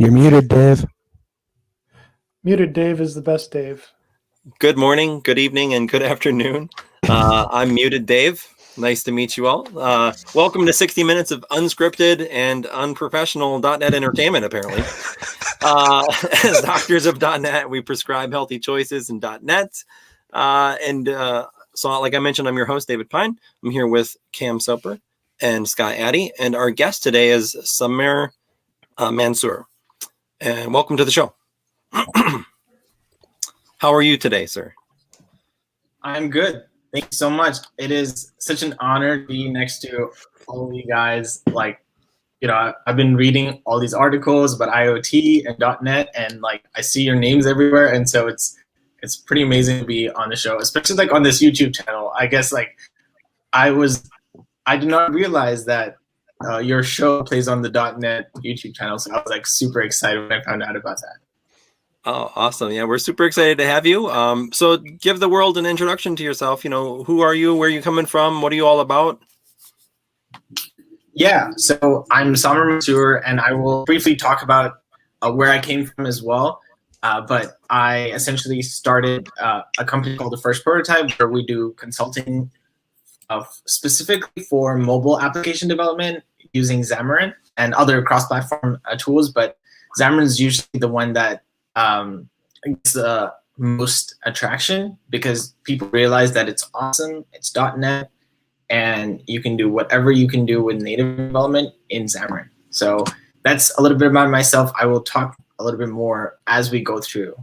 You're muted, Dave. Muted Dave is the best Dave. Good morning, good evening, and good afternoon. I'm Muted Dave. Nice to meet you all. Welcome to 60 minutes of unscripted and unprofessional .NET entertainment, apparently. As doctors of .NET, we prescribe healthy choices in .NET. So like I mentioned, I'm your host, David Pine. I'm here with Cam Soper and Scott Addy. And our guest today is Samir Mansour. And welcome to the show. How are you today, sir? I'm good. Thank you so much. It is such an honor to be next to all of you guys. I've been reading all these articles about IoT and .NET, and I see your names everywhere, and so it's pretty amazing to be on the show, especially on this YouTube channel. I guess I did not realize that your show plays on the .NET YouTube channel, so I was super excited when I found out about that. Oh, awesome. Yeah, we're super excited to have you. So give the world an introduction to yourself. Who are you? Where are you coming from? What are you all about? Yeah, so I'm Samir Mansour, and I will briefly talk about where I came from as well. But I essentially started a company called The First Prototype, where we do consulting specifically for mobile application development using Xamarin and other cross-platform tools. But Xamarin is usually the one that gets the most attraction because people realize that it's awesome, it's .NET, and you can do whatever you can do with native development in Xamarin. So that's a little bit about myself. I will talk a little bit more as we go through.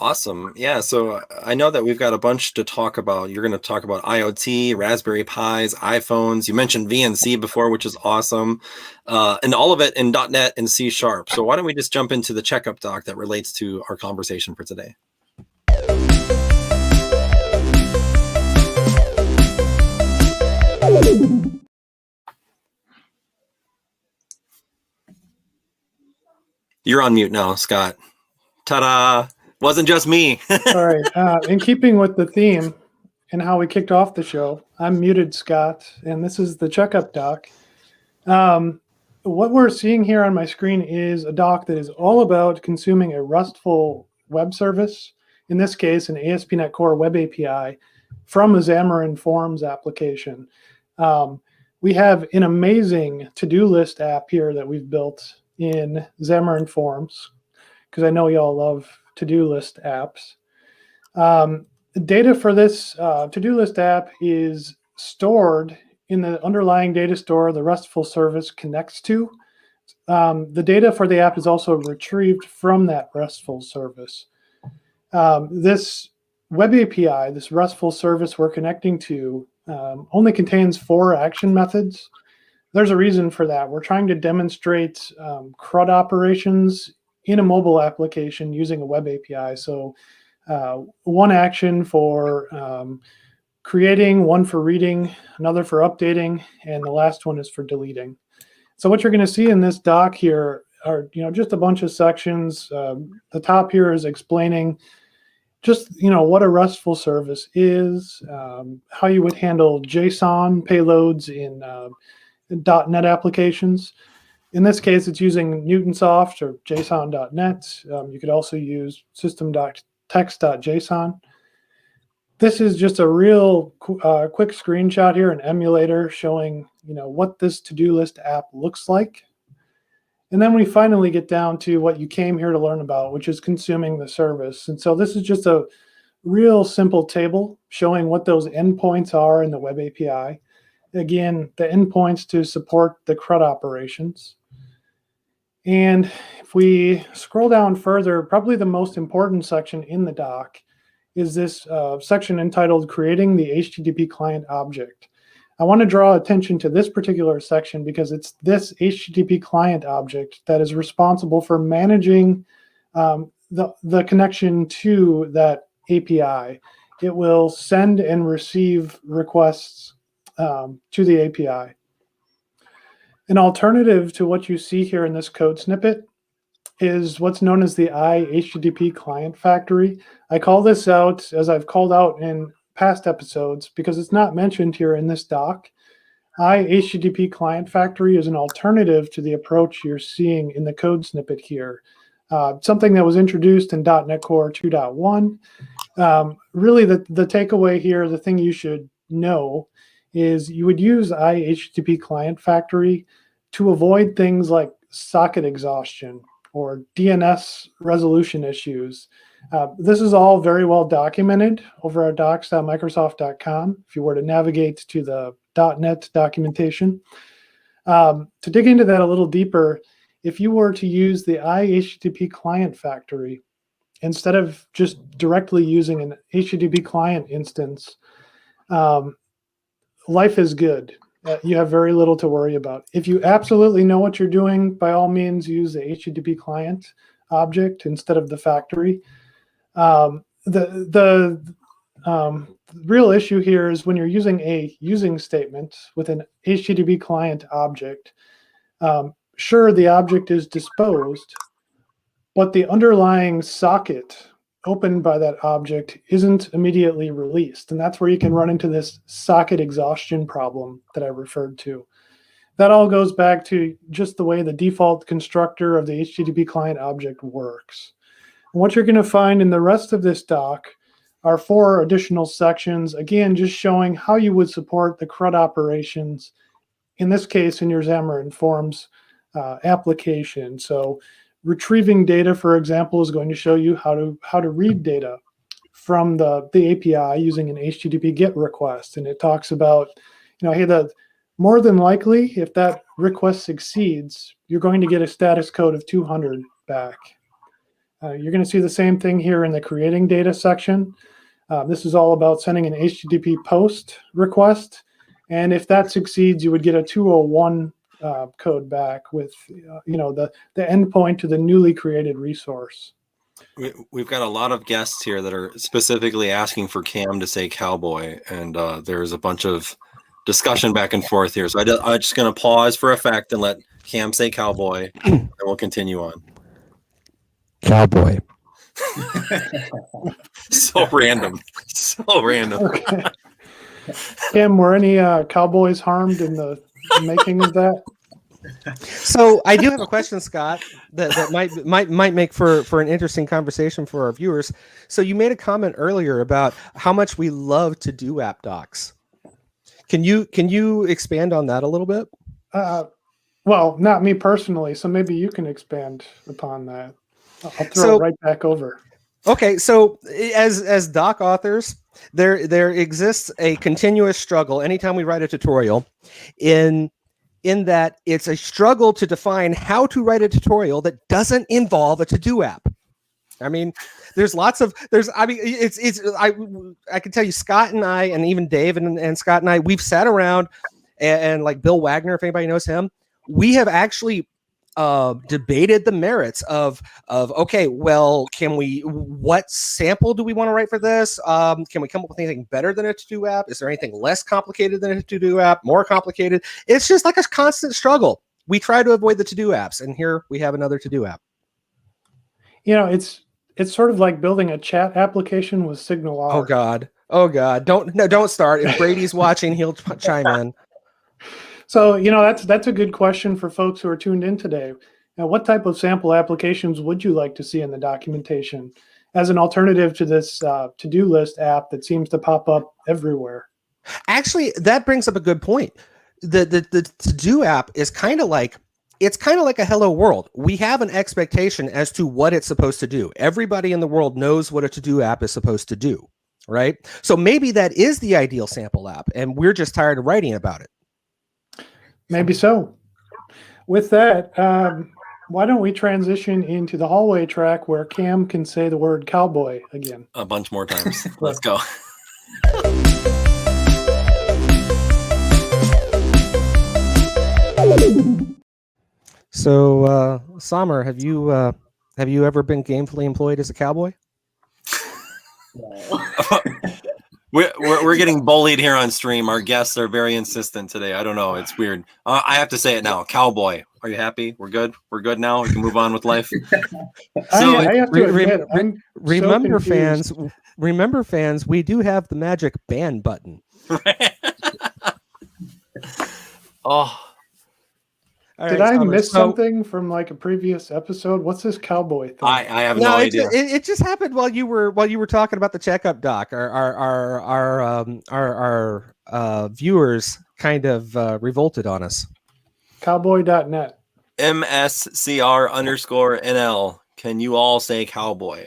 Awesome. Yeah, so I know that we've got a bunch to talk about. You're going to talk about IoT, Raspberry Pis, iPhones. You mentioned VNC before, which is awesome. And all of it in .NET and C#. So why don't we just jump into the checkup doc that relates to our conversation for today. You're on mute now, Scott. Ta-da! Wasn't just me. All right. In keeping with the theme and how we kicked off the show, I'm Muted Scott, and this is the checkup doc. What we're seeing here on my screen is a doc that is all about consuming a RESTful web service, in this case, an ASP.NET Core Web API from a Xamarin Forms application. We have an amazing to-do list app here that we've built in Xamarin Forms, because I know y'all love to-do list apps. Data for this to-do list app is stored in the underlying data store the RESTful service connects to. The data for the app is also retrieved from that RESTful service. This web API, this RESTful service we're connecting to, only contains 4 action methods. There's a reason for that. We're trying to demonstrate CRUD operations in a mobile application using a web API. So one action for creating, one for reading, another for updating, and the last one is for deleting. So what you're going to see in this doc here are just a bunch of sections. The top here is explaining just what a RESTful service is, how you would handle JSON payloads in .NET applications. In this case, it's using Newtonsoft or JSON.NET. You could also use system.text.json. This is just a real quick screenshot here, an emulator showing what this to-do list app looks like. And then we finally get down to what you came here to learn about, which is consuming the service. And so this is just a real simple table showing what those endpoints are in the web API. Again, the endpoints to support the CRUD operations. And if we scroll down further, probably the most important section in the doc is this section entitled Creating the HTTP Client Object. I want to draw attention to this particular section because it's this HTTP client object that is responsible for managing the connection to that API. It will send and receive requests to the API. An alternative to what you see here in this code snippet is what's known as the iHTTP client factory. I call this out, as I've called out in past episodes, because it's not mentioned here in this doc. iHTTP Client Factory is an alternative to the approach you're seeing in the code snippet here. Something that was introduced in .NET Core 2.1. Really, the takeaway here, the thing you should know, is you would use iHTTP Client Factory to avoid things like socket exhaustion or DNS resolution issues. This is all very well documented over at docs.microsoft.com if you were to navigate to the .NET documentation. To dig into that a little deeper, if you were to use the iHTTP Client Factory, instead of just directly using an HTTP client instance, life is good. You have very little to worry about. If you absolutely know what you're doing, by all means, use the HTTP client object instead of the factory. The real issue here is when you're using a using statement with an HTTP client object. Sure, the object is disposed, but the underlying socket opened by that object isn't immediately released. And that's where you can run into this socket exhaustion problem that I referred to. That all goes back to just the way the default constructor of the HTTP client object works. And what you're going to find in the rest of this doc are 4 additional sections, again, just showing how you would support the CRUD operations, in this case, in your Xamarin Forms application. So retrieving data, for example, is going to show you how to read data from the API using an HTTP GET request. And it talks about, hey, more than likely, if that request succeeds, you're going to get a status code of 200 back. You're going to see the same thing here in the creating data section. This is all about sending an HTTP post request. And if that succeeds, you would get a 201 code back with the endpoint to the newly created resource. We've got a lot of guests here that are specifically asking for Cam to say cowboy, and there's a bunch of discussion back and forth here. So I'm just going to pause for effect and let Cam say cowboy, and we'll continue on. Cowboy. So random. So random. Okay. Cam, were any cowboys harmed in the making of that? So I do have a question, Scott, that might make for an interesting conversation for our viewers. So you made a comment earlier about how much we love to do app docs. Can you expand on that a little bit? Well, not me personally, so maybe you can expand upon that. I'll throw it right back over. Okay, so as doc authors, there exists a continuous struggle anytime we write a tutorial in that it's a struggle to define how to write a tutorial that doesn't involve a to-do app. I mean, I can tell you, Scott and I, and even Dave and Scott and I, we've sat around and like Bill Wagner, if anybody knows him, we have actually debated the merits of okay, well, what sample do we want to write for this? Can we come up with anything better than a to-do app? Is there anything less complicated than a to-do app? More complicated? It's just like a constant struggle. We try to avoid the to-do apps, and here we have another to-do app. It's sort of like building a chat application with SignalR. Oh God! Don't start. If Brady's watching, he'll chime in. So, that's a good question for folks who are tuned in today. Now, what type of sample applications would you like to see in the documentation as an alternative to this to-do list app that seems to pop up everywhere? Actually, that brings up a good point. The to-do app is kind of like a hello world. We have an expectation as to what it's supposed to do. Everybody in the world knows what a to-do app is supposed to do, right? So maybe that is the ideal sample app, and we're just tired of writing about it. Maybe so. With that, why don't we transition into the hallway track where Cam can say the word cowboy again? A bunch more times. Let's go. So, Samer, have you ever been gainfully employed as a cowboy? We're getting bullied here on stream. Our guests are very insistent today. I don't know. It's weird. I have to say it now. Cowboy. Are you happy? We're good. We're good now. We can move on with life. So I have to admit, remember, fans, we do have the magic ban button. Oh, All Did right, I Summer, miss so- something from like a previous episode? What's this cowboy thing? I have No, no it idea. it just happened while you were talking about the checkup doc. Our viewers kind of revolted on us. Cowboy.net. MSCR_NL. Can you all say cowboy?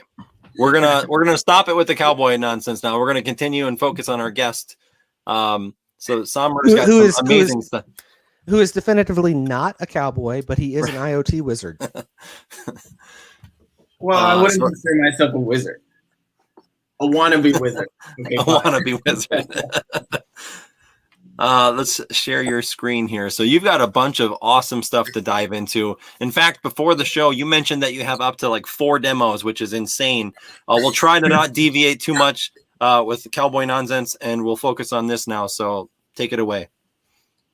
We're gonna stop it with the cowboy nonsense now. We're gonna continue and focus on our guest. So Sommer's got Who some is amazing stuff. Who is definitively not a cowboy, but he is an IoT wizard. Well, I wouldn't so- consider myself a wizard. A wannabe wizard. Okay, I fine. want to be wizard. Let's share your screen here. So you've got a bunch of awesome stuff to dive into. In fact, before the show, you mentioned that you have up to like 4 demos, which is insane. We'll try to not deviate too much with the cowboy nonsense, and we'll focus on this now. So take it away.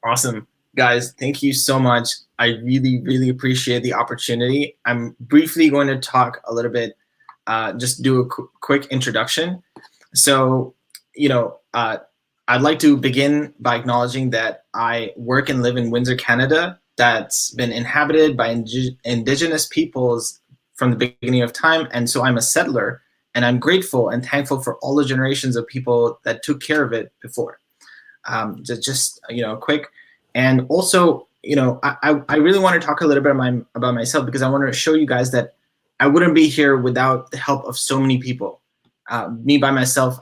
Awesome. Guys, thank you so much. I really, really appreciate the opportunity. I'm briefly going to talk a little bit, just do a quick introduction. So, I'd like to begin by acknowledging that I work and live in Windsor, Canada, that's been inhabited by Indigenous peoples from the beginning of time. And so I'm a settler, and I'm grateful and thankful for all the generations of people that took care of it before. Just quick. And also, I really want to talk a little bit about myself, because I want to show you guys that I wouldn't be here without the help of so many people. Me by myself,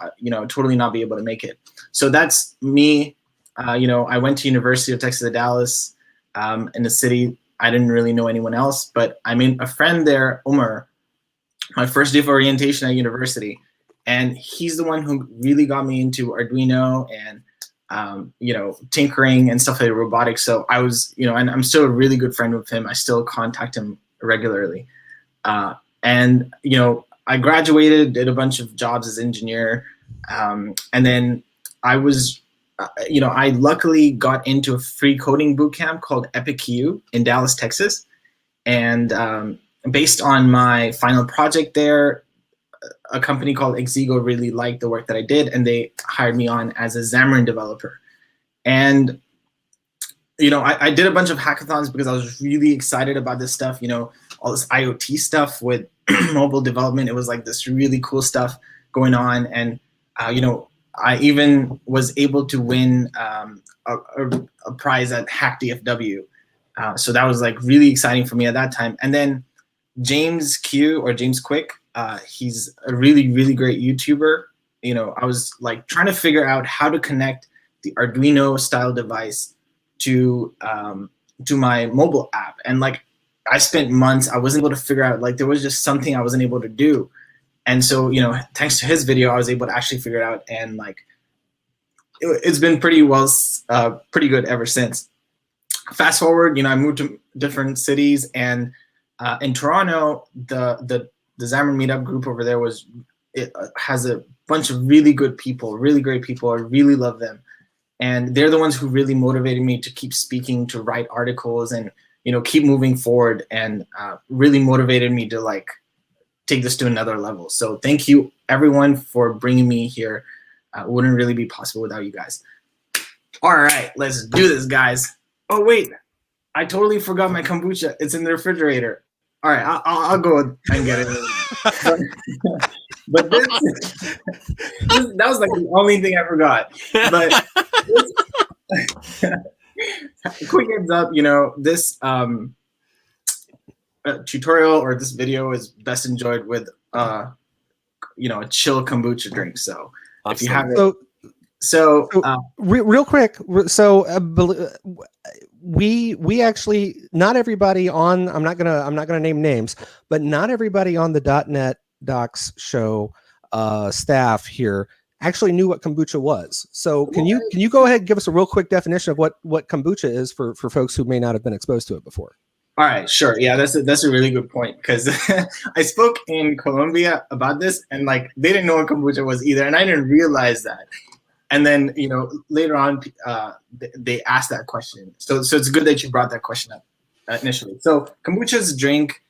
totally not be able to make it. So that's me. I went to University of Texas at Dallas, in the city. I didn't really know anyone else, but I made a friend there, Omar, my first day of orientation at university. And he's the one who really got me into Arduino and tinkering and stuff like robotics. So I was, and I'm still a really good friend with him. I still contact him regularly. And I graduated, did a bunch of jobs as engineer. And then I was, I luckily got into a free coding bootcamp called EpicU in Dallas, Texas. And based on my final project there, a company called Exigo really liked the work that I did, and they hired me on as a Xamarin developer. And, I did a bunch of hackathons because I was really excited about this stuff, all this IoT stuff with mobile development. It was like this really cool stuff going on. And, I even was able to win a prize at Hack DFW. So that was like really exciting for me at that time. And then James Q, or James Quick, he's a really, really great YouTuber. I was like trying to figure out how to connect the Arduino style device to my mobile app. And like, I spent months, I wasn't able to figure out, like, there was just something I wasn't able to do. And so, thanks to his video, I was able to actually figure it out. And like, it's been pretty good ever since. Fast forward, I moved to different cities, and in Toronto, the Xamarin Meetup group over there has a bunch of really good people, really great people. I really love them. And they're the ones who really motivated me to keep speaking, to write articles, and, keep moving forward, and really motivated me to like take this to another level. So thank you everyone for bringing me here. It wouldn't really be possible without you guys. All right, let's do this, guys. Oh wait, I totally forgot my kombucha. It's in the refrigerator. All right, I'll go and get it. But that was like the only thing I forgot. But quick heads up, this tutorial or this video is best enjoyed with a chill kombucha drink. So if you have it, real quick, we actually, not everybody on, I'm not gonna name names, but not everybody on the .NET Docs show staff here actually knew what kombucha was. So can you go ahead and give us a real quick definition of what kombucha is for folks who may not have been exposed to it before? All right, sure. Yeah, that's a really good point, because I spoke in Colombia about this, and like they didn't know what kombucha was either, and I didn't realize that. And then later on, they asked that question. So it's good that you brought that question up initially. So kombucha is a drink.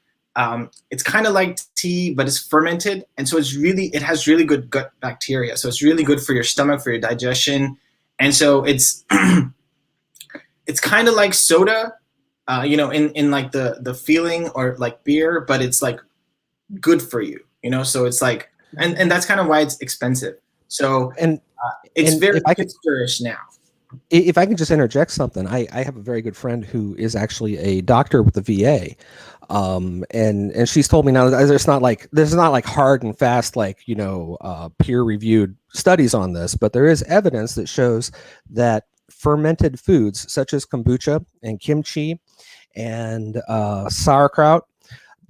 It's kind of like tea, but it's fermented, and so it has really good gut bacteria. So it's really good for your stomach, for your digestion, and so it's it's kind of like soda, in like the feeling, or like beer, but it's like good for you, so it's like, and that's kind of why it's expensive. So And it's and very if I could hipsterish now. if I can just interject something, I have a very good friend who is actually a doctor with the VA, and she's told me now that there's not like hard and fast peer reviewed studies on this, but there is evidence that shows that fermented foods such as kombucha and kimchi and sauerkraut,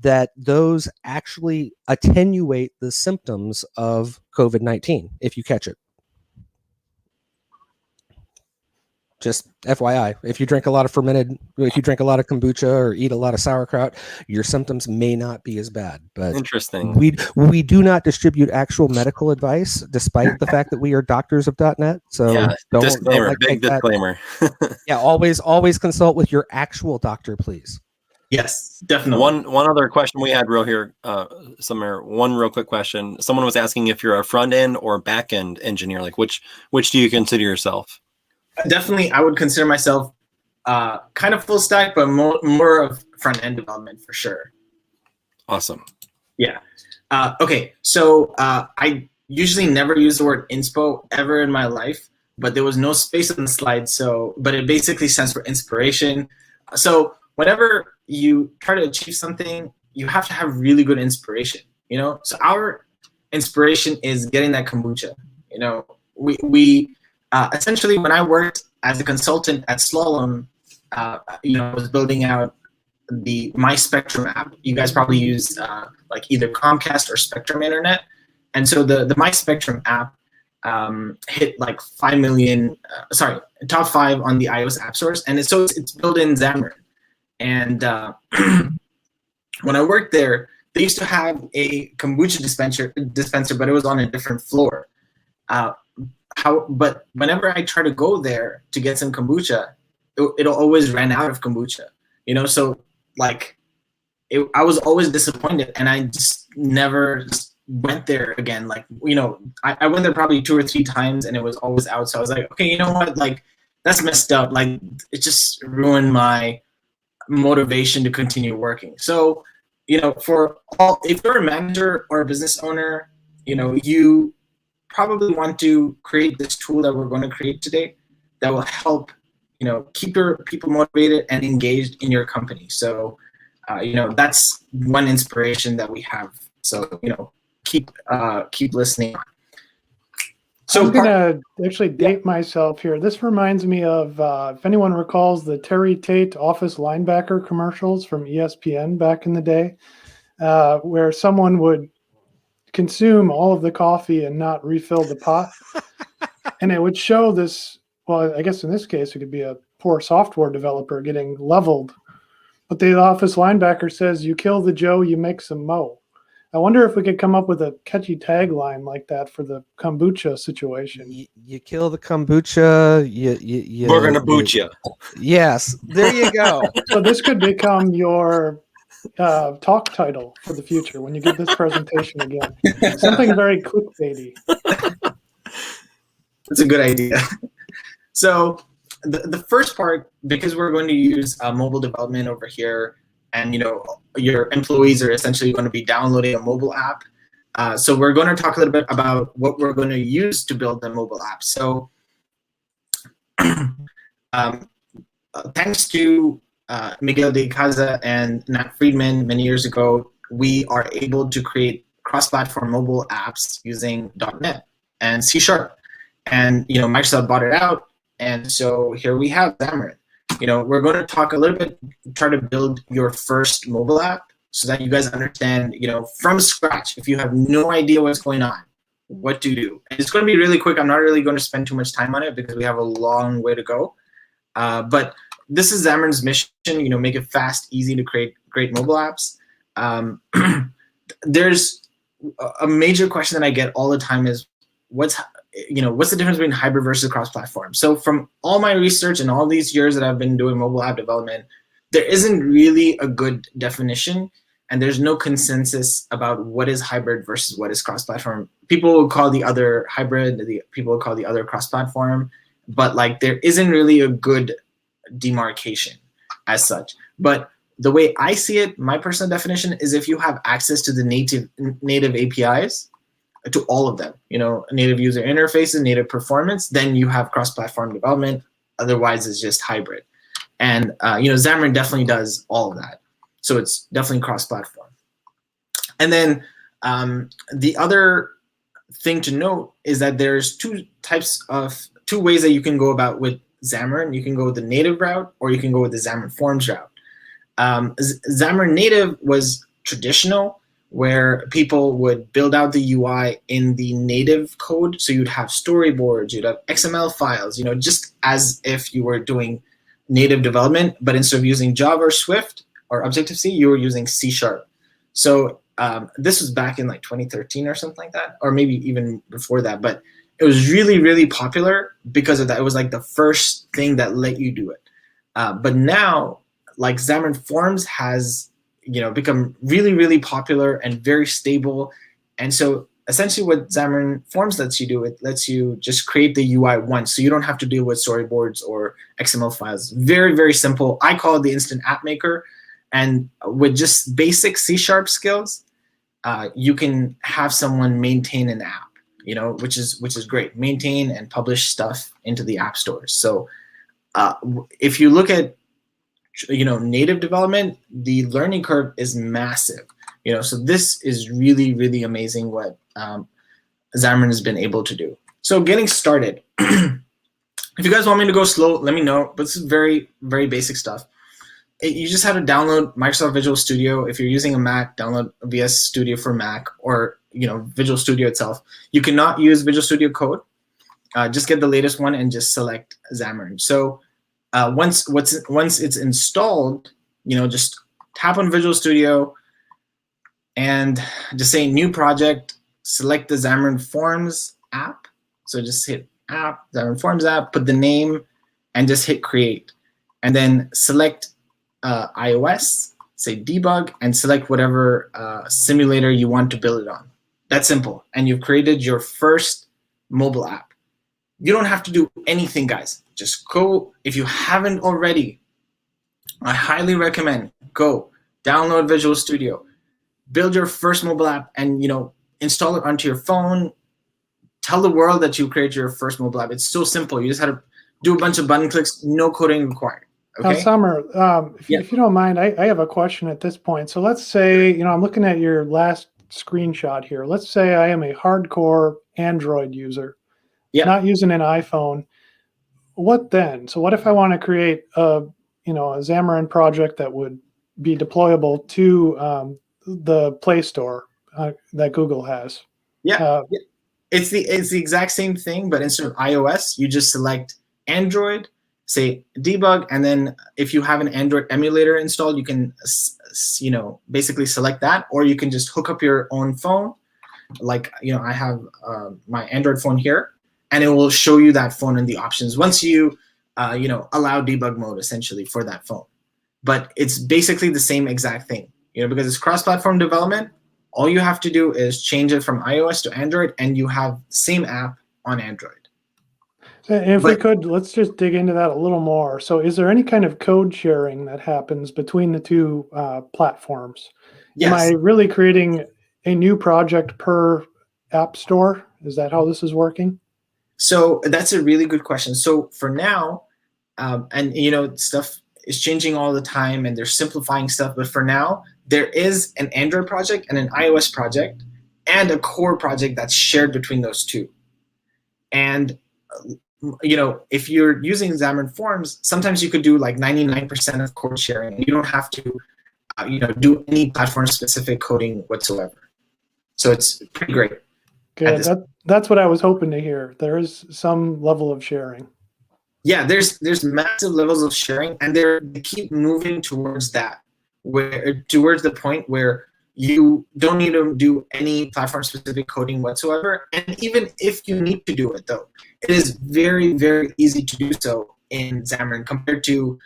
that those actually attenuate the symptoms of COVID-19 if you catch it. Just FYI, if you drink a lot of kombucha or eat a lot of sauerkraut, your symptoms may not be as bad. But Interesting. we do not distribute actual medical advice, despite the fact that we are doctors of .net. So Yeah, don't disclaimer, big take that. disclaimer. Yeah, always consult with your actual doctor, please. Yes, definitely. One other question we had Samir, one real quick question. Someone was asking if you're a front end or back end engineer, like which do you consider yourself? Definitely, I would consider myself kind of full stack, but more of front end development for sure. Awesome. Yeah. Okay. So I usually never use the word inspo ever in my life, but there was no space on the slide. But it basically stands for inspiration. So whenever you try to achieve something, you have to have really good inspiration. So our inspiration is getting that kombucha. We essentially, when I worked as a consultant at Slalom, I was building out the My Spectrum app. You guys probably use like either Comcast or Spectrum Internet, and so the My Spectrum app hit like 5 million, top 5 on the iOS app stores, and it's built in Xamarin. And when I worked there, they used to have a kombucha dispenser, but it was on a different floor. But whenever I try to go there to get some kombucha, it'll always run out of kombucha, so like I was always disappointed, and I just never went there again. Like, I went there probably 2 or 3 times and it was always out. So I was like, okay, you know what? Like, that's messed up. Like, it just ruined my motivation to continue working. So, if you're a manager or a business owner, you probably want to create this tool that we're going to create today that will help, keep your people motivated and engaged in your company. So, that's one inspiration that we have. So, keep listening. So I'm gonna actually date myself here. This reminds me of if anyone recalls the Terry Tate office linebacker commercials from ESPN back in the day, where someone would consume all of the coffee and not refill the pot, and it would show this. Well, I guess in this case it could be a poor software developer getting leveled, but the office linebacker says, "You kill the Joe, you make some Mo." I wonder if we could come up with a catchy tagline like that for the kombucha situation. You kill the kombucha. We're gonna boot you. Yes, there you go. So this could become your talk title for the future when you give this presentation again. Something very clickbaity. That's a good idea. So the first part, because we're going to use mobile development over here, and your employees are essentially going to be downloading a mobile app. So we're going to talk a little bit about what we're going to use to build the mobile app. So thanks to Miguel de Casa and Nat Friedman many years ago, we are able to create cross-platform mobile apps using .NET and C#. And Microsoft bought it out, and so here we have Xamarin. We're going to talk a little bit, try to build your first mobile app so that you guys understand, from scratch, if you have no idea what's going on, what to do. And it's going to be really quick. I'm not really going to spend too much time on it because we have a long way to go. But this is Xamarin's mission, make it fast, easy to create great mobile apps. There's a major question that I get all the time is, what's the difference between hybrid versus cross-platform? So from all my research and all these years that I've been doing mobile app development, there isn't really a good definition, and there's no consensus about what is hybrid versus what is cross-platform. People will call the other hybrid, people will call the other cross-platform, but like there isn't really a good demarcation as such. But the way I see it, my personal definition is if you have access to the native APIs, to all of them, native user interfaces, native performance, then you have cross-platform development. Otherwise, it's just hybrid. And Xamarin definitely does all of that. So it's definitely cross-platform. And then the other thing to note is that there's two ways that you can go about with Xamarin. You can go with the native route, or you can go with the Xamarin Forms route. Xamarin Native was traditional, where people would build out the UI in the native code. So you'd have storyboards, you'd have XML files, just as if you were doing native development, but instead of using Java or Swift or Objective-C, you were using C#. So this was back in like 2013 or something like that, or maybe even before that. But it was really, really popular because of that. It was like the first thing that let you do it. But now, like Xamarin Forms has become really, really popular and very stable. And so essentially what Xamarin Forms lets you do, it lets you just create the UI once. So you don't have to deal with storyboards or XML files. Very, very simple. I call it the instant app maker. And with just basic C# skills, you can have someone maintain an app, which is great. Maintain and publish stuff into the app stores. So if you look at native development, the learning curve is massive. So this is really, really amazing what Xamarin has been able to do. So getting started. If you guys want me to go slow, let me know. But this is very, very basic stuff. You just have to download Microsoft Visual Studio. If you're using a Mac, download VS Studio for Mac, or Visual Studio itself. You cannot use Visual Studio Code. Just get the latest one and just select Xamarin. So once it's installed, just tap on Visual Studio and just say new project, select the Xamarin Forms app. So just hit app, Xamarin Forms app, put the name, and just hit create. And then select iOS, say debug, and select whatever simulator you want to build it on. That's simple. And you've created your first mobile app. You don't have to do anything, guys. Just go, if you haven't already, I highly recommend go download Visual Studio, build your first mobile app, and install it onto your phone. Tell the world that you created your first mobile app. It's so simple. You just had to do a bunch of button clicks, no coding required. Okay? Now, Summer, if you don't mind, I have a question at this point. So let's say, I'm looking at your last screenshot here. Let's say I am a hardcore Android user, not using an iPhone. What then? So what if I want to create a Xamarin project that would be deployable to the Play Store that Google has? It's the exact same thing, but instead of iOS, you just select Android, say debug, and then if you have an Android emulator installed, you can basically select that, or you can just hook up your own phone. Like I have my Android phone here, and it will show you that phone and the options once you allow debug mode essentially for that phone. But it's basically the same exact thing, because it's cross-platform development. All you have to do is change it from iOS to Android, and you have the same app on Android. If we could, let's just dig into that a little more. So is there any kind of code sharing that happens between the two platforms? Yes. Am I really creating a new project per app store? Is that how this is working? So that's a really good question. So for now, and stuff is changing all the time, and they're simplifying stuff. But for now, there is an Android project and an iOS project and a core project that's shared between those two. And if you're using Xamarin Forms, sometimes you could do like 99% of code sharing. You don't have to, do any platform-specific coding whatsoever. So it's pretty great. Good. That's what I was hoping to hear. There is some level of sharing. Yeah, there's massive levels of sharing, and they keep moving towards that, towards the point where you don't need to do any platform-specific coding whatsoever. And even if you need to do it, though, it is very, very easy to do so in Xamarin compared to,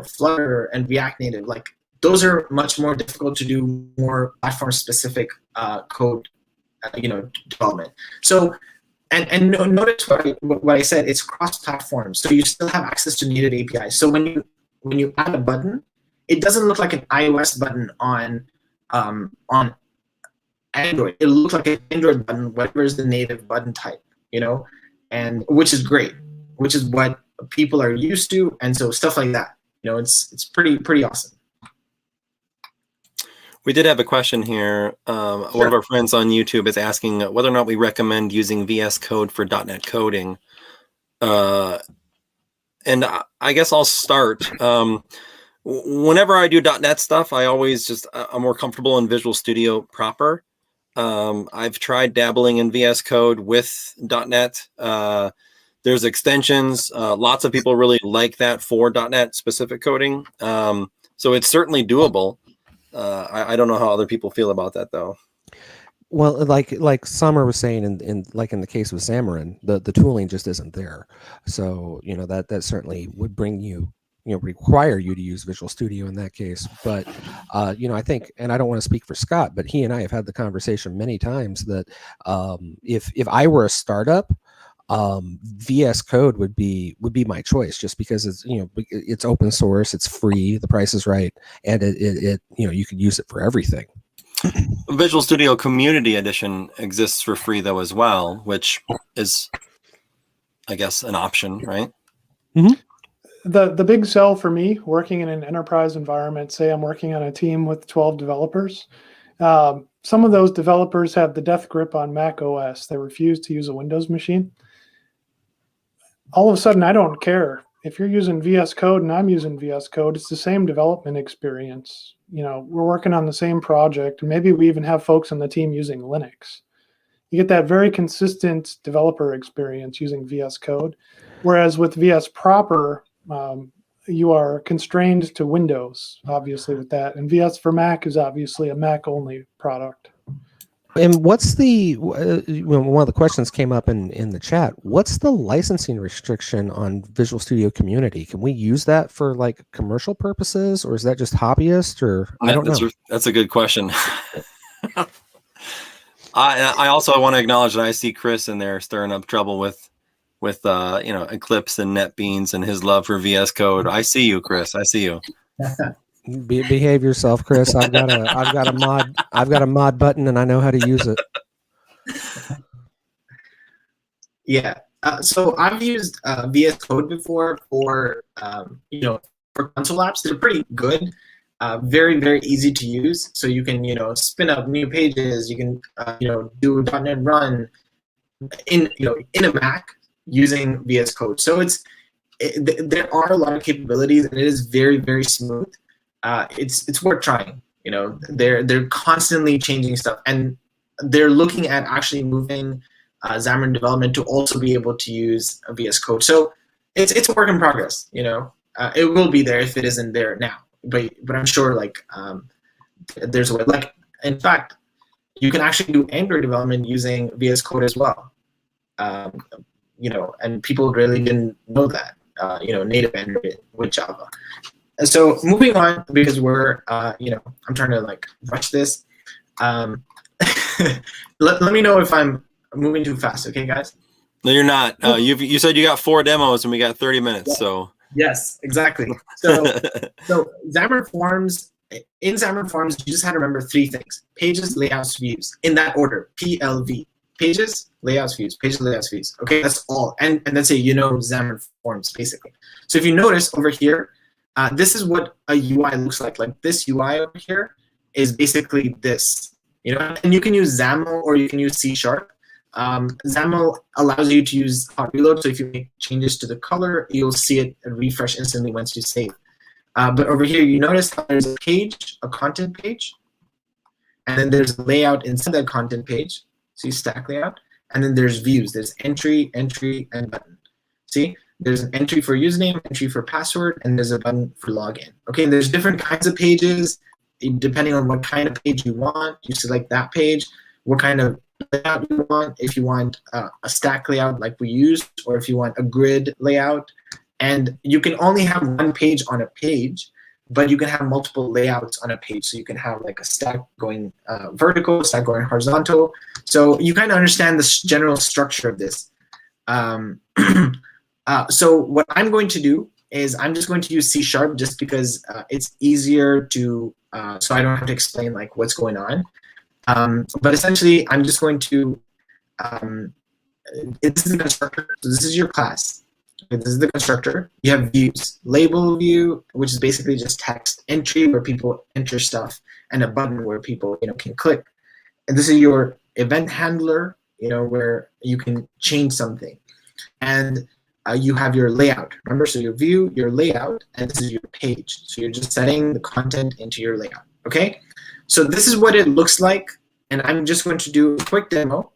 Flutter and React Native. Like those are much more difficult to do, more platform-specific code, development. So, Notice what I said. It's cross-platform, so you still have access to native APIs. So when you add a button, it doesn't look like an iOS button on Android. It looks like an Android button, whatever is the native button type, and which is great, which is what people are used to, and so stuff like that, it's pretty awesome. We did have a question here. Sure. One of our friends on YouTube is asking whether or not we recommend using VS Code for .NET coding. And I guess I'll start. Whenever I do .NET stuff, I always I'm more comfortable in Visual Studio proper. I've tried dabbling in VS Code with .NET. There's extensions. Lots of people really like that for .NET specific coding. So it's certainly doable. I don't know how other people feel about that though. Well, like Summer was saying, in the case with Xamarin, the tooling just isn't there. So that certainly would bring require you to use Visual Studio in that case. But I think, and I don't want to speak for Scott, but he and I have had the conversation many times that if I were a startup, VS Code would be my choice, just because it's open source, it's free, the price is right, and it you can use it for everything. Visual Studio Community Edition exists for free though as well, which is, I guess, an option, right? Mm-hmm. The big sell for me, working in an enterprise environment, say I'm working on a team with 12 developers. Some of those developers have the death grip on Mac OS. They refuse to use a Windows machine. All of a sudden, I don't care. If you're using VS Code and I'm using VS Code, it's the same development experience. We're working on the same project, and maybe we even have folks on the team using Linux. You get that very consistent developer experience using VS Code, whereas with VS proper, you are constrained to Windows, obviously, with that. And VS for Mac is obviously a Mac-only product. And what's one of the questions came up in the chat, what's the licensing restriction on Visual Studio Community? Can we use that for like commercial purposes, or is that just hobbyist, or I don't know? That's a good question. I also want to acknowledge that I see Chris in there stirring up trouble with Eclipse and NetBeans and his love for VS Code. I see you, Chris. I see you. Behave yourself, Chris. I've got a mod button, and I know how to use it. Yeah. So I've used VS Code before for console apps. They're pretty good. Very, very easy to use. So you can spin up new pages. You can do .NET Run in a Mac using VS Code. So there are a lot of capabilities, and it is very, very smooth. It's worth trying. They're constantly changing stuff, and they're looking at actually moving Xamarin Development to also be able to use VS Code. So it's a work in progress. It will be there if it isn't there now, but I'm sure there's a way. In fact, you can actually do Android development using VS Code as well. And people really didn't know that. Native Android with Java. So moving on, because we're, I'm trying to rush this. Let me know if I'm moving too fast, okay, guys? No, you're not. You said you got 4 demos and we got 30 minutes. Yeah. So yes, exactly. So Xamarin Forms. In Xamarin Forms, you just had to remember 3 things: pages, layouts, views, in that order. PLV. Pages, layouts, views. Pages, layouts, views. Okay, that's all. And that's it. Xamarin Forms basically. So if you notice over here. This is what a UI looks like. Like this UI over here is basically this, and you can use XAML or you can use C#. XAML allows you to use hot reload, so if you make changes to the color, you'll see it refresh instantly once you save. But over here, you notice how there's a page, a content page, and then there's a layout inside that content page. See stack layout, and then there's views. There's entry, and button. See? There's an entry for username, entry for password, and there's a button for login. Okay, and there's different kinds of pages. Depending on what kind of page you want, you select that page, what kind of layout you want, if you want a stack layout like we used, or if you want a grid layout. And you can only have one page on a page, but you can have multiple layouts on a page. So you can have like a stack going vertical, stack going horizontal. So you kind of understand the general structure of this. So what I'm going to do is I'm just going to use C# just because it's easier to, so I don't have to explain like what's going on. But essentially, I'm just going to, this is the constructor. So this is your class. Okay, this is the constructor. You have views, label view, which is basically just text entry where people enter stuff, and a button where people can click. And this is your event handler, where you can change something. And you have your layout. Remember, so your view, your layout, and this is your page. So you're just setting the content into your layout. Okay. So this is what it looks like, and I'm just going to do a quick demo.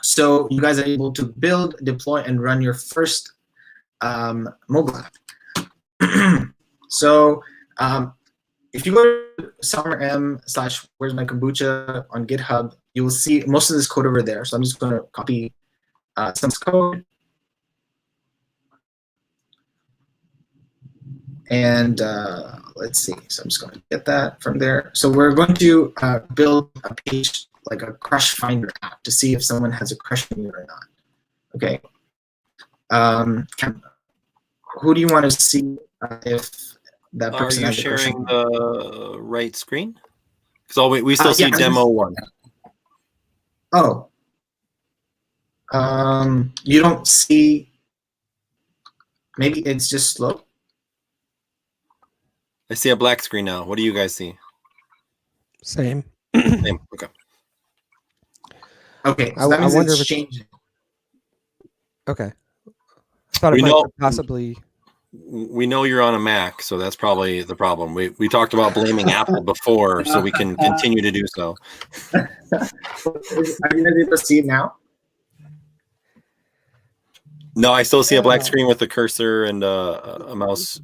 So you guys are able to build, deploy, and run your first mobile app. So if you go to SamarM/Where's My Kombucha on GitHub, you will see most of this code over there. So I'm just going to copy some code. And let's see. So I'm just going to get that from there. So we're going to build a page like a Crush Finder app to see if someone has a crush on you or not. Okay. Who do you want to see if that person Are you has a crush sharing on you? the right screen? Because we still see Yeah, demo 1. Oh. You don't see. Maybe it's just slow. I see a black screen now. What do you guys see? Same. Same. Okay. Okay. I So that means wonder it's if it's- changing. Okay. I thought it We might know- possibly. We know you're on a Mac, so that's probably the problem. We talked about blaming Apple before, so we can continue to do so. Are you guys able to see it now? No, I still see a black screen with the cursor and a mouse.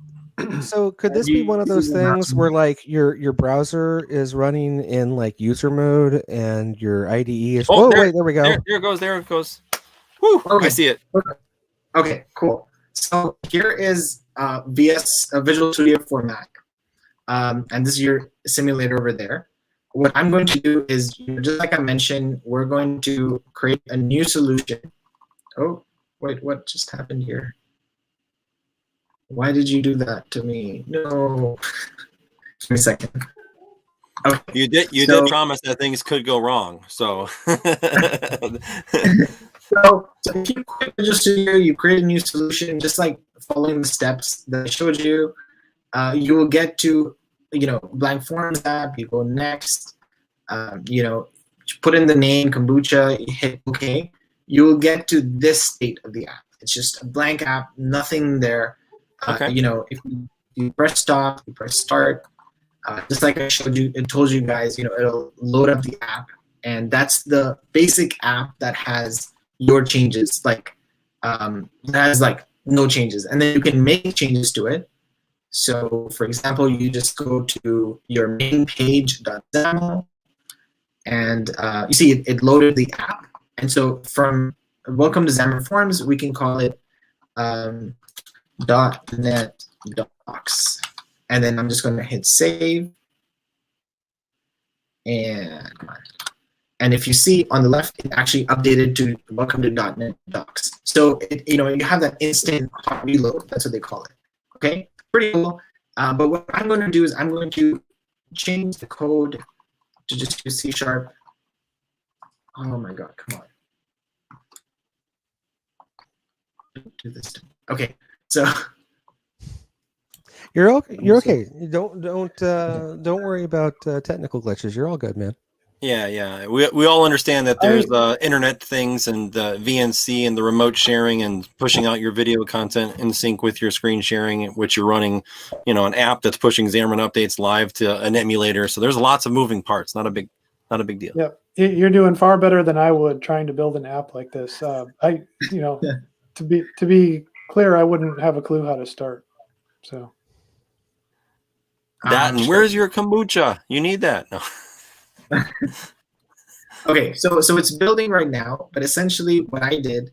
So could this be one of those things where like your browser is running in like user mode and your IDE is? Oh, Oh, there- wait, there we go. There it goes. There it goes. Whew, Okay. I see it. Okay, cool. So here is Visual Studio for Mac. And this is your simulator over there. What I'm going to do is, just like I mentioned, we're going to create a new solution. Oh, wait, what just happened here? Why did you do that to me? No. Give me a second. Okay. You did So- promise that things could go wrong. So So if you quit Visual Studio, you create a new solution, just like following the steps that I showed you. You will get to, blank forms app. You go next. Put in the name kombucha. You hit OK. You will get to this state of the app. It's just a blank app, nothing there. Okay. If you press stop, you press start. Just like I showed you, it told you guys, it'll load up the app, and that's the basic app that has your changes, that has like no changes, and then you can make changes to it. So for example, you just go to your main page.xaml, and you see it loaded the app. And so from welcome to Xamarin Forms, we can call it .NET Docs. And then I'm just going to hit save. And come on. And if you see on the left, it actually updated to welcome to .NET Docs. So you have that instant hot reload. That's what they call it. Okay, pretty cool. But what I'm going to do is I'm going to change the code to just use C#. Oh my God, come on. Don't do this to me. Okay, so You're okay. Don't worry about technical glitches. You're all good, man. yeah. We all understand that there's internet things and VNC and the remote sharing and pushing out your video content in sync with your screen sharing, which you're running, an app that's pushing Xamarin updates live to an emulator. So there's lots of moving parts. Not a big deal. Yeah, you're doing far better than I would trying to build an app like this. To be clear, I wouldn't have a clue how to start. So And where's your kombucha? You need that. No. Okay, so it's building right now, but essentially what I did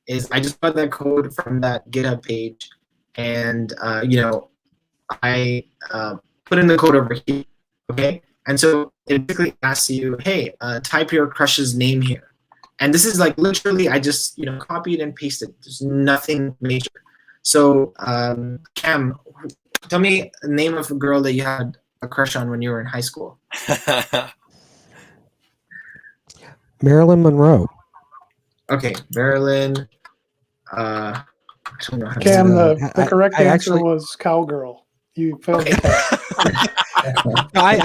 is I just got that code from that GitHub page, and I put in the code over here, okay? And so it basically asks you, hey, type your crush's name here. And this is like literally, I just copied and pasted. There's nothing major. So Cam, tell me the name of a girl that you had a crush on when you were in high school. Marilyn Monroe. Okay, Marilyn. I don't know how to say Cam, that. the correct I answer actually- was cowgirl. You failed the test. No, I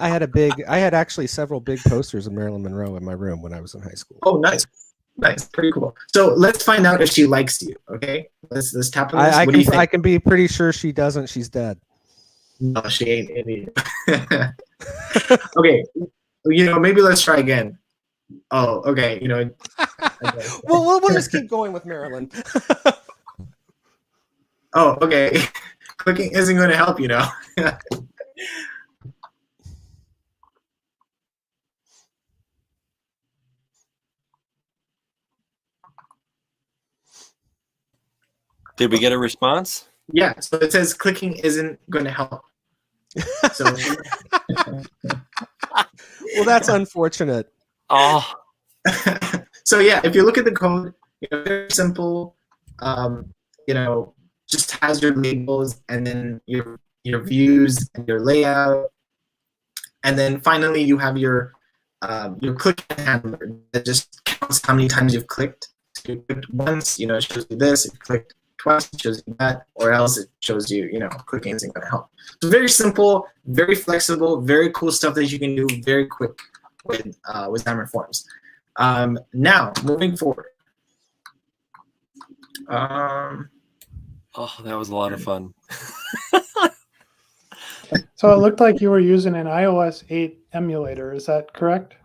had I had actually several big posters of Marilyn Monroe in my room when I was in high school. Oh, nice. Nice, pretty cool. So let's find out if she likes you. Okay, let's tap on this. I What do you can think? I can be pretty sure she doesn't. She's dead. No, she ain't. Okay, maybe let's try again. Oh, okay. Okay. We'll just keep going with Marilyn. Oh, okay. Clicking isn't going to help, Did we get a response? Yeah, so it says clicking isn't going to help. So Well, that's unfortunate. Oh, so yeah, if you look at the code, very simple. Just has your labels and then your views and your layout, and then finally you have your click handler that just counts how many times you've clicked. So you clicked once, it shows you this. If you clicked twice, it shows you that, or else it shows you, clicking isn't going to help. So very simple, very flexible, very cool stuff that you can do very quick with Xamarin Forms. Now, moving forward. oh, that was a lot of fun. So it looked like you were using an iOS 8 emulator. Is that correct?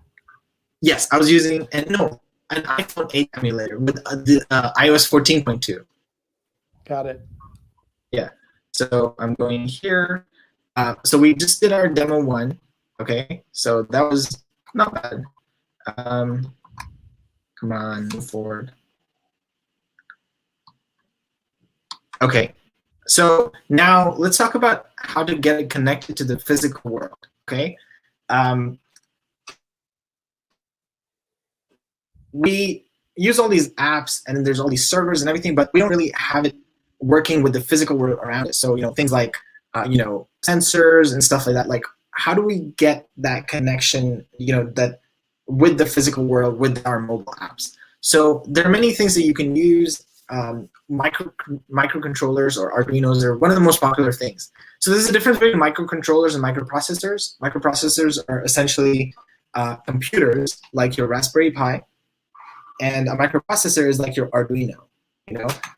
Yes, I was using an iPhone 8 emulator with the iOS 14.2. Got it. Yeah. So I'm going here. So we just did our demo 1. Okay. So that was not bad. Come on, move forward. Okay. So now let's talk about how to get it connected to the physical world. Okay. We use all these apps and there's all these servers and everything, but we don't really have it working with the physical world around it. So, things like, sensors and stuff like that. Like, how do we get that connection, that with the physical world with our mobile apps? So there are many things that you can use. Microcontrollers or Arduinos are one of the most popular things. So there's a difference between microcontrollers and microprocessors. Microprocessors are essentially computers like your Raspberry Pi, and a microprocessor is like your Arduino.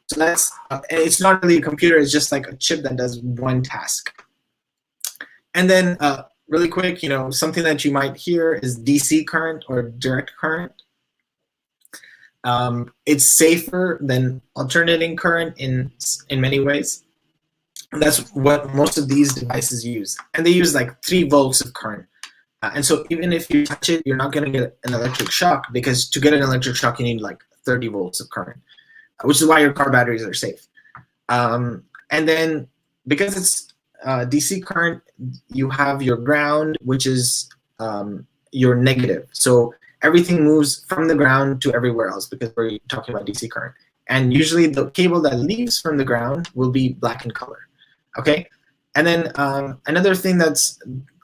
So that's it's not really a computer. It's just like a chip that does one task. And then really quick, something that you might hear is DC current or direct current. It's safer than alternating current in many ways. And that's what most of these devices use. And they use like 3 volts of current. And so even if you touch it, you're not going to get an electric shock, because to get an electric shock, you need like 30 volts of current, which is why your car batteries are safe. And then because it's DC current, you have your ground, which is your negative. So everything moves from the ground to everywhere else because we're talking about DC current. And usually the cable that leaves from the ground will be black in color. Okay. And then another thing that's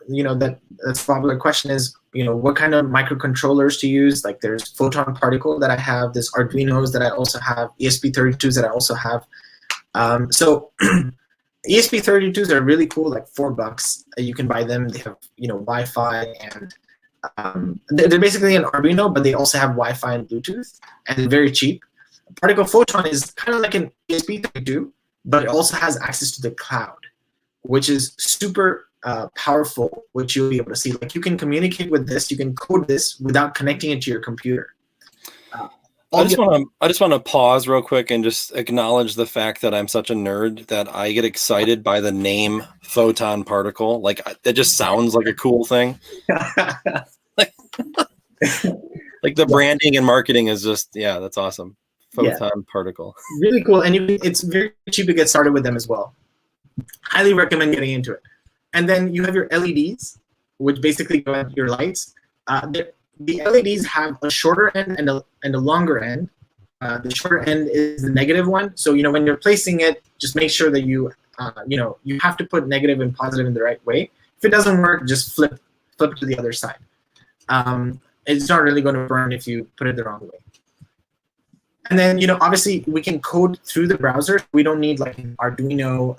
that's a popular question is, what kind of microcontrollers to use. Like there's Photon Particle that I have, there's Arduinos that I also have, ESP32s that I also have. So ESP32s are really cool, like $4. You can buy them. They have Wi-Fi, and they're basically an Arduino, but they also have Wi-Fi and Bluetooth, and they're very cheap. Particle Photon is kind of like an ESP32, but it also has access to the cloud, which is super powerful, which you'll be able to see. Like you can communicate with this, you can code this without connecting it to your computer. I just want to pause real quick and just acknowledge the fact that I'm such a nerd that I get excited by the name Photon Particle. Like that just sounds like a cool thing. Like the branding and marketing is just, that's awesome. Photon Particle. Really cool, and it's very cheap to get started with them as well. Highly recommend getting into it. And then you have your LEDs, which basically go at your lights. The LEDs have a shorter end and a longer end. The shorter end is the negative one. So, when you're placing it, just make sure that you have to put negative and positive in the right way. If it doesn't work, just flip it to the other side. It's not really going to burn if you put it the wrong way. And then, obviously we can code through the browser. We don't need like Arduino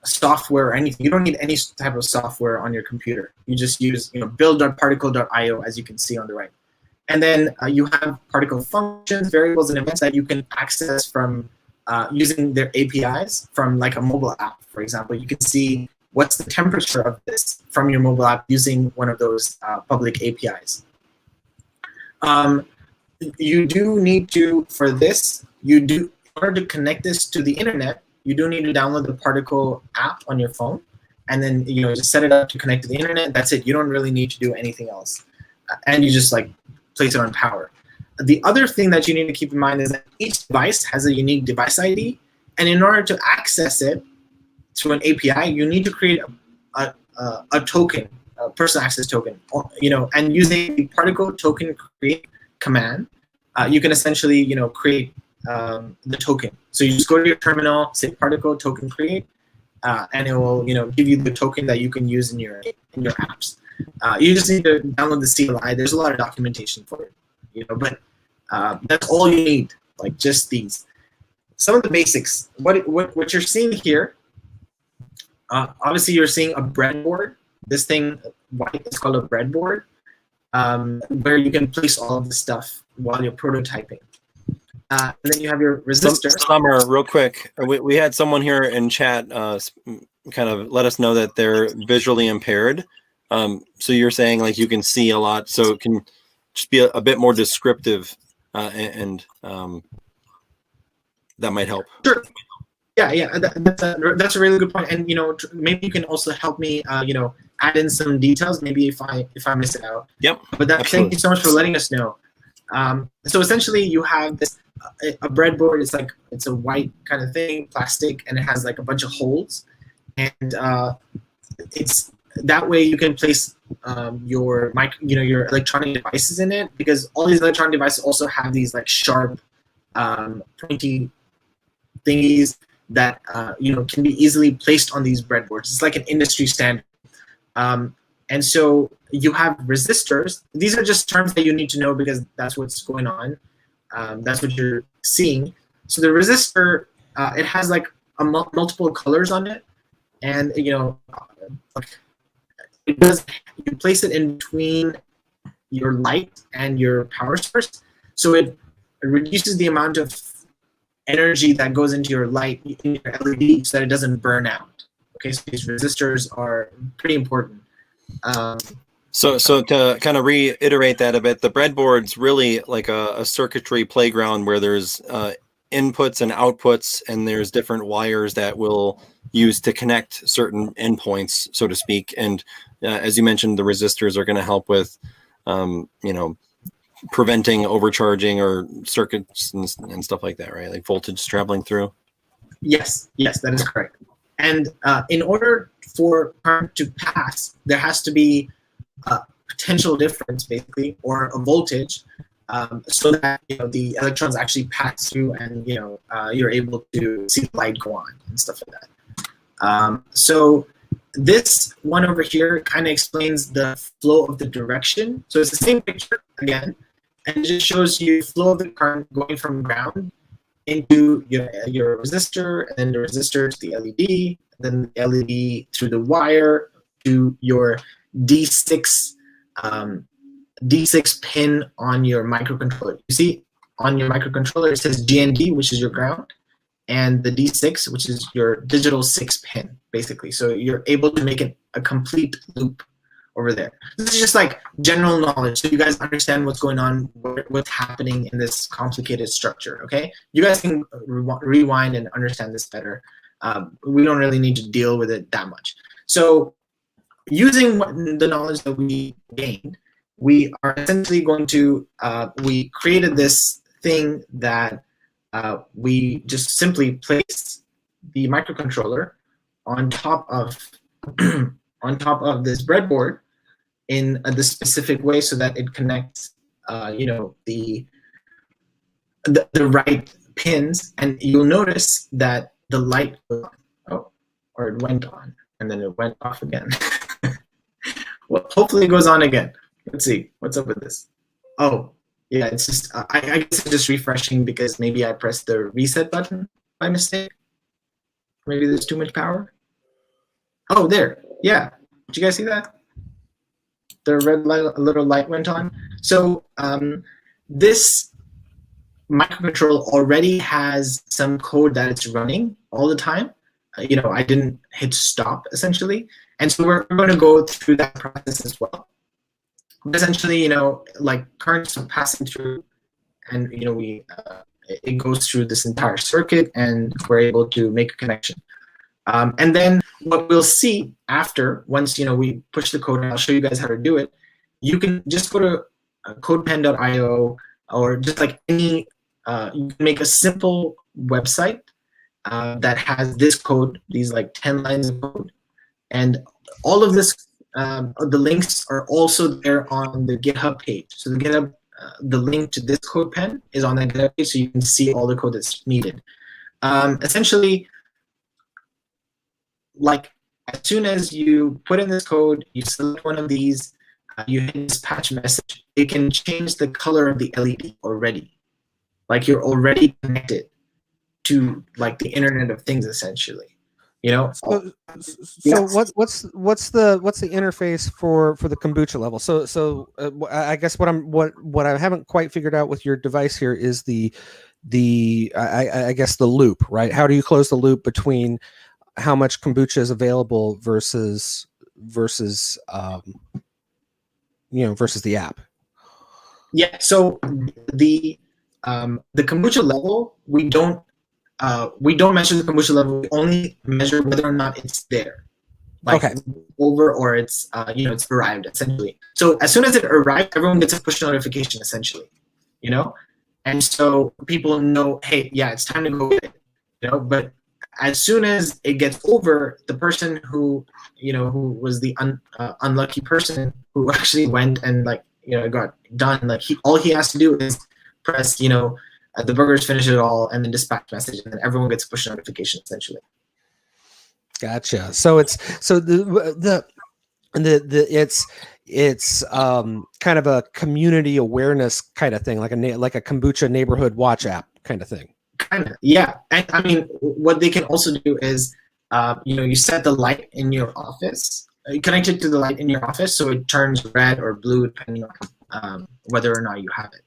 software or anything. You don't need any type of software on your computer. You just use, build.particle.io, as you can see on the right. And then you have particle functions, variables, and events that you can access from using their APIs from like a mobile app, for example. You can see what's the temperature of this from your mobile app using one of those public APIs. You do need to, for this, in order to connect this to the internet, you do need to download the Particle app on your phone, and then just set it up to connect to the internet. That's it. You don't really need to do anything else, and you just like place it on power. The other thing that you need to keep in mind is that each device has a unique device ID, and in order to access it through an API, you need to create a token, a person access token, and using the Particle token create command, you can essentially create the token. So you just go to your terminal, say Particle token create, and it will give you the token that you can use in your apps. You just need to download the CLI. There's a lot of documentation for it, but that's all you need, like just these. Some of the basics. What you're seeing here, obviously you're seeing a breadboard. This thing, white, is called a breadboard, where you can place all of the stuff while you're prototyping. And then you have your resistor. Summer, real quick, we had someone here in chat kind of let us know that they're visually impaired. So you're saying like you can see a lot, so it can just be a bit more descriptive, and that might help. Sure. Yeah, that's a really good point. And maybe you can also help me, add in some details. Maybe if I miss it out. Yep. But thank you so much for letting us know. So essentially, you have this a breadboard. It's a white kind of thing, plastic, and it has like a bunch of holes, and it's that way you can place your your electronic devices in it, because all these electronic devices also have these like sharp, pointy thingies that can be easily placed on these breadboards. It's like an industry standard. And so you have resistors. These are just terms that you need to know because that's what's going on. That's what you're seeing. So the resistor, it has like multiple colors on it, and it does. You place it in between your light and your power source, so it reduces the amount of energy that goes into your light in your LED, so that it doesn't burn out. Okay, so these resistors are pretty important. So to kind of reiterate that a bit, the breadboard's really like a circuitry playground where there's inputs and outputs, and there's different wires that we'll use to connect certain endpoints, so to speak. And as you mentioned, the resistors are going to help with, preventing overcharging or circuits and stuff like that, right? Like voltage traveling through. Yes, that is correct. And in order for current to pass, there has to be a potential difference, basically, or a voltage, so that the electrons actually pass through, and you're able to see the light go on and stuff like that. So this one over here kind of explains the flow of the direction. So it's the same picture again, and it just shows you flow of the current going from ground into your resistor, and then the resistor to the LED, then the LED through the wire to your D6 pin on your microcontroller. You see on your microcontroller it says GND, which is your ground, and the D6, which is your digital 6 pin, basically. So you're able to make a complete loop over there. This is just like general knowledge, so you guys understand what's going on, what's happening in this complicated structure, okay? You guys can rewind and understand this better. We don't really need to deal with it that much. So using the knowledge that we gained, we are essentially going to, we created this thing that we just simply place the microcontroller on top of on top of this breadboard in the specific way so that it connects, the right pins, and you'll notice that the light goes on. Oh, or it went on and then it went off again. Well, hopefully it goes on again. Let's see what's up with this. Oh, yeah, it's just I guess it's just refreshing because maybe I pressed the reset button by mistake. Maybe there's too much power. Oh, there. Yeah. Did you guys see that? The red light, a little light went on. So this microcontroller already has some code that it's running all the time. I didn't hit stop essentially. And so we're going to go through that process as well. But essentially, like currents are passing through, and it goes through this entire circuit, and we're able to make a connection. And then what we'll see after, once we push the code, and I'll show you guys how to do it. You can just go to codepen.io, or just like any, you can make a simple website that has this code, these like 10 lines of code, and all of this. The links are also there on the GitHub page. So the GitHub, the link to this CodePen is on the GitHub page, so you can see all the code that's needed. Essentially, like as soon as you put in this code, you select one of these, you hit this patch message, it can change the color of the LED already. Like you're already connected to like the Internet of Things, essentially. So what's the interface for the kombucha level? So I guess what I haven't quite figured out with your device here is I guess the loop, right? How do you close the loop between how much kombucha is available versus versus the app? Yeah. So the kombucha level, we don't measure the kombucha level. We only measure whether or not it's there, like okay, over or it's it's arrived essentially. So as soon as it arrived, everyone gets a push notification essentially, and so people know, hey, yeah, it's time to go get it, But as soon as it gets over, the person who was the unlucky person who actually went and got done, all he has to do is press the burgers finish it all, and then dispatch message, and then everyone gets a push notification essentially. Gotcha. So it's it's kind of a community awareness kind of thing, like a kombucha neighborhood watch app kind of thing. Kind of, yeah. And I mean, what they can also do is, you set the light in your office, you connect it to the light in your office, so it turns red or blue depending on whether or not you have it.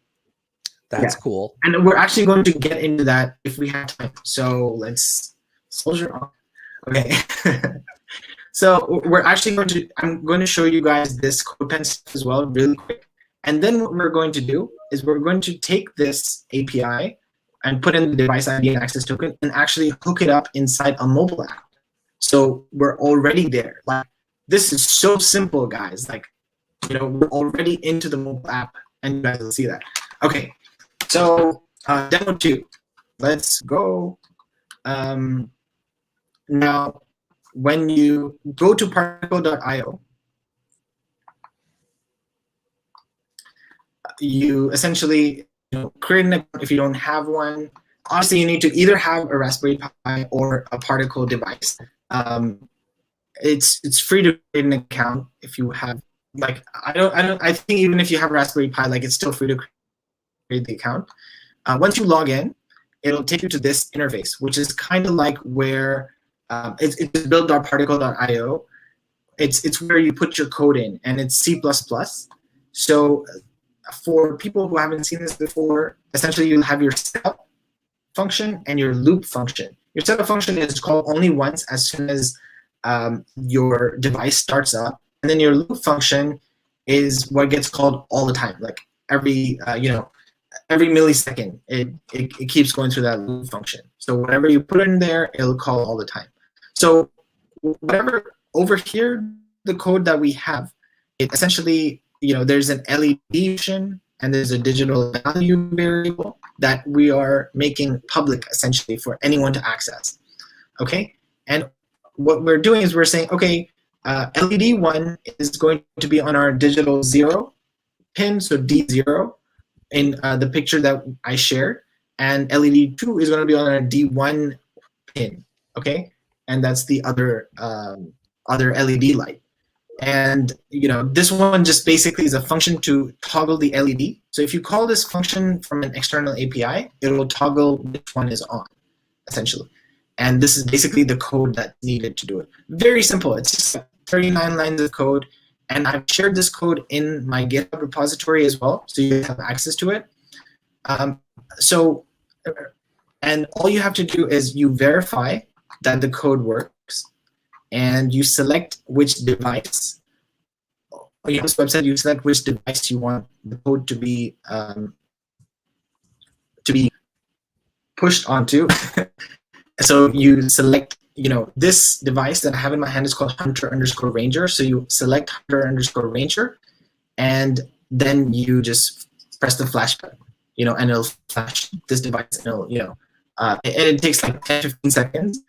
That's cool. And we're actually going to get into that if we have time. So let's soldier on. Okay. So I'm going to show you guys this CodePen stuff as well really quick. And then what we're going to do is we're going to take this API and put in the device ID and access token and actually hook it up inside a mobile app. So we're already there. Like, this is so simple, guys. We're already into the mobile app, and you guys will see that. Okay. So demo 2, let's go. Now, when you go to particle.io, you essentially create an account if you don't have one. Obviously, you need to either have a Raspberry Pi or a Particle device. It's free to create an account if you have I think even if you have a Raspberry Pi, it's still free to create the account. Once you log in, it'll take you to this interface, which is kind of like where it's build.particle.io. It's where you put your code in, and it's C++. So for people who haven't seen this before, essentially you'll have your setup function and your loop function. Your setup function is called only once as soon as your device starts up, and then your loop function is what gets called all the time, like every millisecond. It keeps going through that loop function. So whatever you put in there, it'll call all the time. So whatever over here, the code that we have, it essentially, there's an LED function and there's a digital value variable that we are making public essentially for anyone to access. Okay, and what we're doing is we're saying, okay, LED 1 is going to be on our digital 0 pin, so D0 in the picture that I shared, and LED 2 is going to be on our D1 pin, okay? And that's the other LED light. And this one just basically is a function to toggle the LED. So if you call this function from an external API, it will toggle which one is on, essentially. And this is basically the code that's needed to do it. Very simple. It's just 39 lines of code. And I've shared this code in my GitHub repository as well, so you have access to it. And all you have to do is you verify that the code works, and you select which device. On your website, you select which device you want the code to be pushed onto. So you select, this device that I have in my hand is called Hunter_Ranger. So you select Hunter_Ranger, and then you just press the flash button, and it'll flash this device, and it'll, and it takes like 10, 15 seconds.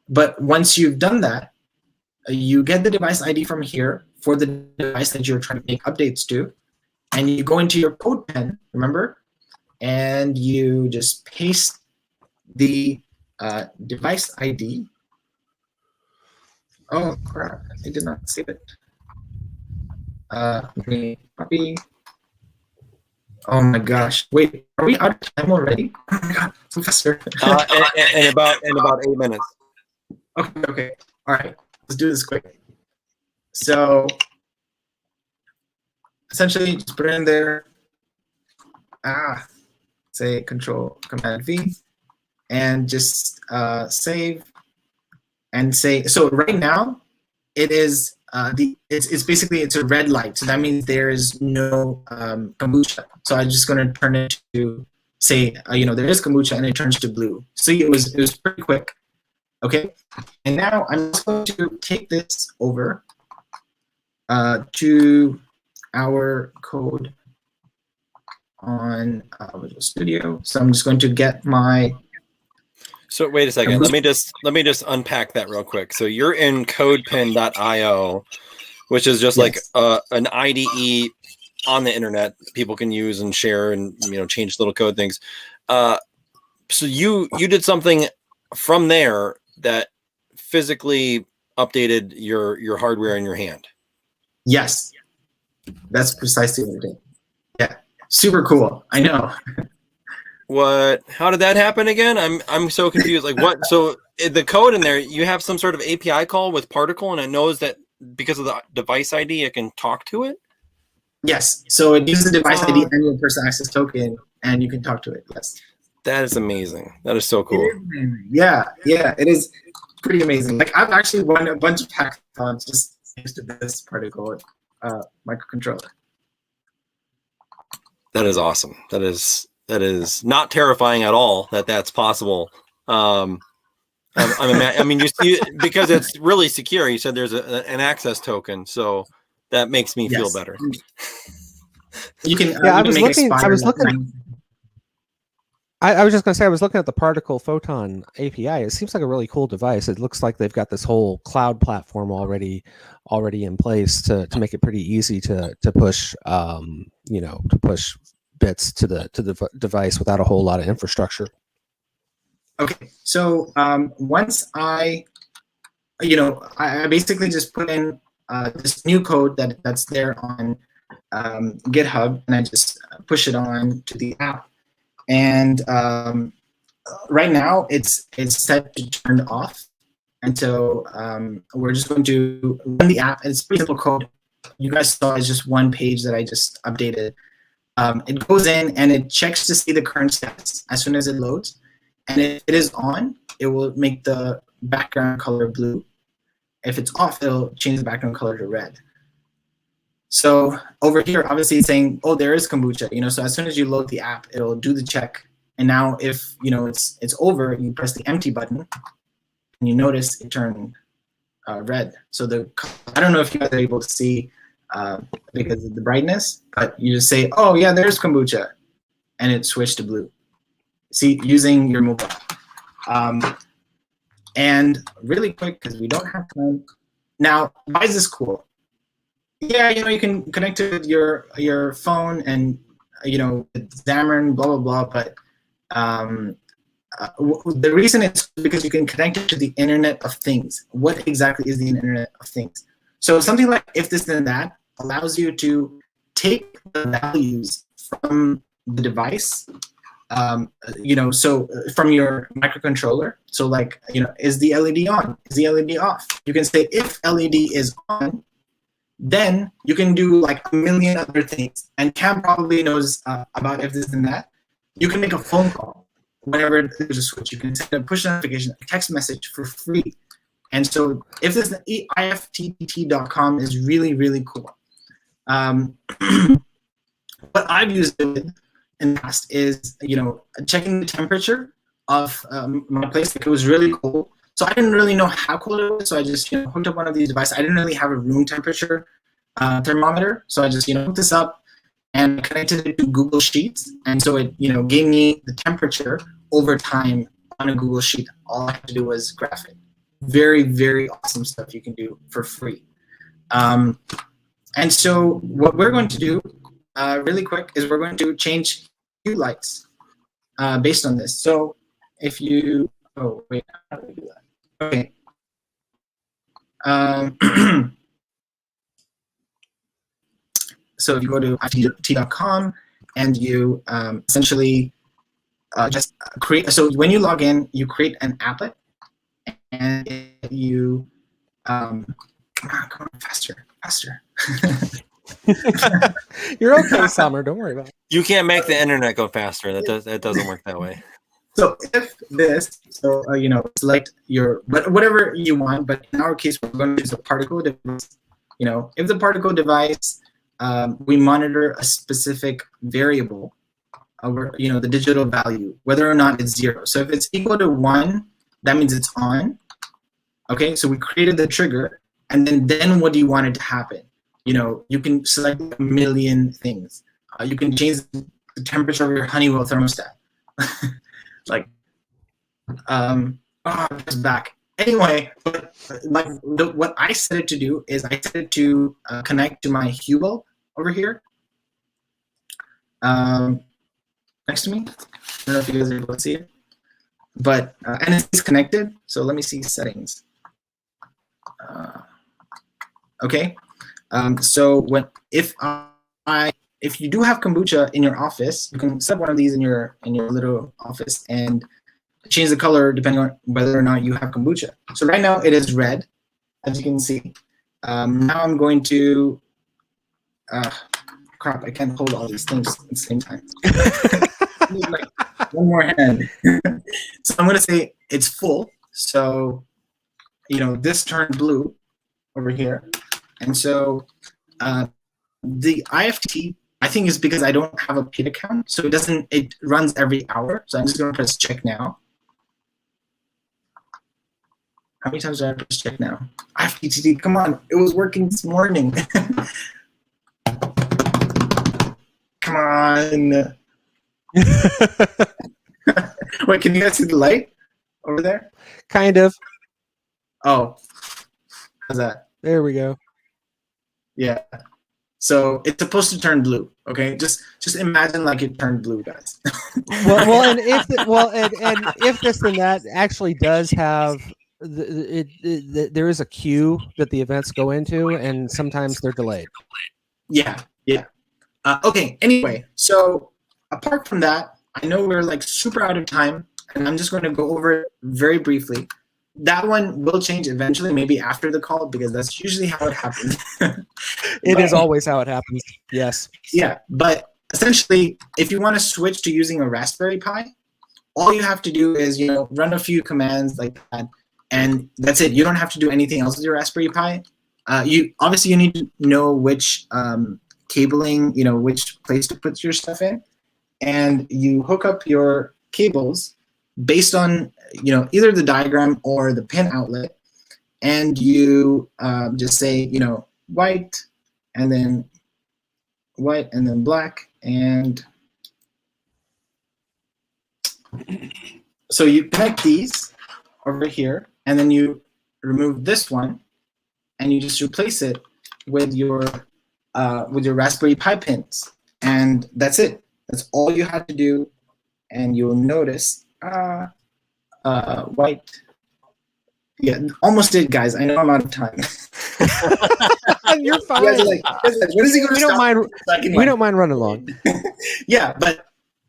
But once you've done that, you get the device ID from here for the device that you're trying to make updates to, and you go into your CodePen, remember, and you just paste the device ID. Oh crap! I did not save it. Copy. Oh my gosh! Wait, are we out of time already? Oh my god, so faster. In about 8 minutes. Okay. All right, let's do this quick. So essentially, just put it in there. Say Command V, and just save, and say. So right now, it is it's basically a red light. So that means there is no kombucha. So I'm just going to turn it to say there is kombucha, and it turns to blue. See, it was pretty quick. Okay, and now I'm just going to take this over to our code on Visual Studio. So I'm just going to get my. So wait a second. Let me just unpack that real quick. So you're in CodePen.io, which is just like an IDE on the internet people can use and share and change little code things. So you did something from there that physically updated your hardware in your hand. Yes, that's precisely what I did. Yeah, super cool. I know. How did that happen again? I'm so confused. Like what? So the code in there, you have some sort of API call with Particle, and it knows that because of the device ID, it can talk to it. Yes. So it uses the device ID and your person access token, and you can talk to it. Yes. That is amazing. That is so cool. Yeah, it is pretty amazing. Like I've actually won a bunch of hackathons just thanks to this Particle microcontroller. That is awesome. That is not terrifying at all that's possible. I mean, you see, because it's really secure. You said there's an access token, so that makes me feel better. You can. I was just going to say, I was looking at the Particle Photon API. It seems like a really cool device. It looks like they've got this whole cloud platform already in place to make it pretty easy to push, to push bits to the device without a whole lot of infrastructure. Okay, so once I basically just put in this new code that's there on GitHub, and I just push it on to the app. And right now it's set to turn off, and so we're just going to run the app. It's pretty simple code. You guys saw it's just one page that I just updated. It goes in and it checks to see the current status as soon as it loads, and if it is on, it will make the background color blue. If it's off, it'll change the background color to red. So over here, obviously it's saying, oh, there is kombucha, so as soon as you load the app, it'll do the check. And now if, it's over, you press the empty button, and you notice it turned red. So I don't know if you guys are able to see because of the brightness, but you just say, oh yeah, there's kombucha, and it switched to blue. See, using your mobile. And really quick, because we don't have time. Now, why is this cool? Yeah, you can connect it with your phone and Xamarin, blah blah blah. But the reason it's because you can connect it to the Internet of Things. What exactly is the Internet of Things? So something like if this then that allows you to take the values from the device, so from your microcontroller. So like, is the LED on? Is the LED off? You can say if LED is on, then you can do like a million other things. And Cam probably knows about if this and that. You can make a phone call whenever there's a switch. You can send a push notification, a text message for free. And so if this ifttt.com is really, really cool. What I've used it with in the past is, checking the temperature of my place. Like, it was really cold. So I didn't really know how cold it was. So I just, hooked up one of these devices. I didn't really have a room temperature thermometer. So I just, hooked this up and connected it to Google Sheets. And so it, gave me the temperature over time on a Google Sheet. All I had to do was graph it. Very, very awesome stuff you can do for free. And so what we're going to do really quick is we're going to change hue lights based on this. So if you, oh wait, how do we do that? Okay. So if you go to ifttt.com and you essentially just create, so when you log in, you create an applet and you, come on, faster. You're okay, Summer. Don't worry about it. You can't make the internet go faster. That doesn't work that way. So if this, select your, whatever you want, but in our case, we're going to use a particle device. If the particle device, we monitor a specific variable, the digital value, whether or not it's 0. So if it's equal to 1, that means it's on. Okay, so we created the trigger, and then what do you want it to happen? You can select a million things. You can change the temperature of your Honeywell thermostat. Like, it's back. Anyway, but what I set it to do is I set it to connect to my Hubel over here. Next to me. I don't know if you guys are able to see it. But, and it's connected. So let me see settings. Okay. So if you do have kombucha in your office, you can set one of these in your little office and change the color depending on whether or not you have kombucha. So right now it is red, as you can see. Now I'm going to, crap, I can't hold all these things at the same time. I need like one more hand. So I'm going to say it's full. So, this turned blue over here. And so the IFTTT, I think, is because I don't have a paid account. So it runs every hour. So I'm just going to press check now. How many times do I press check now? IFTTT, come on. It was working this morning. Come on. Wait, can you guys see the light over there? Kind of. Oh, how's that? There we go. Yeah. So it's supposed to turn blue. Okay, just imagine like it turned blue, guys. and if this and that actually does have there is a queue that the events go into, and sometimes they're delayed. Yeah. Okay. Anyway, so apart from that, I know we're like super out of time, and I'm just going to go over it very briefly. That one will change eventually, maybe after the call, because that's usually how it happens. It is always how it happens. Yes. Yeah, but essentially, if you want to switch to using a Raspberry Pi, all you have to do is run a few commands like that, and that's it. You don't have to do anything else with your Raspberry Pi. You need to know which cabling, which place to put your stuff in, and you hook up your cables based on either the diagram or the pin outlet, and you just say white and then black, and so you connect these over here, and then you remove this one, and you just replace it with your Raspberry Pi pins, and that's it. That's all you have to do, and you'll notice white. Yeah, almost did, guys. I know I'm out of time. You're You fine. guys are like, when is he going to We don't stop? mind. So I can, We like, don't mind running long. yeah, but